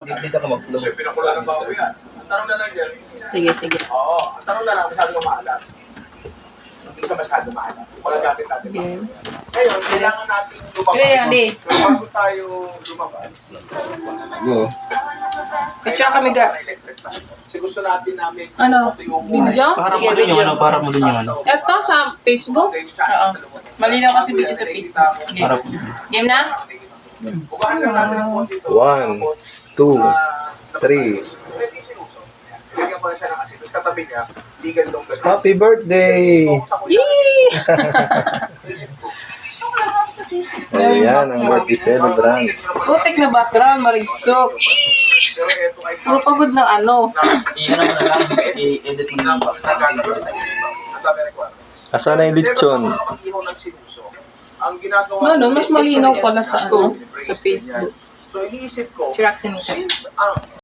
Dito ka mag-flow. Kasi pinakula ng bago yan. Ang tanong na lang dyan. Sige. Oo. Ang tanong na lang, masyado maalat. Hindi siya masyado maalat. Wala gamit natin. Okay. Ngayon, kailangan natin lumabas. Hindi. Pero bago tayo lumabas, Go. Picture kami ga. kasi gusto namin Ano? Video? Para mo din yung ano, para mo din yung ano. Ito sa Facebook? Oo. Malinaw kasi video sa Facebook. Okay. Para Game na? Ugahan lang natin ang konti ito. 1, 2, 3. Bigyan ko na siya ng asin. Tapos katabi niya, di ganitong ganito. Happy birthday! Yee! Ayan, ang birthday celebrant. Putik na background, marigsok. Pero ito ay Puro pagod ng ano. i-ano mo na lang, i-edit mo na lang. ang dami requirements. Asan na yung lechon? Ang ginagawa No, mas malinaw pala sa ano, sa Facebook. So iniisip ko, Chiraxin ka. since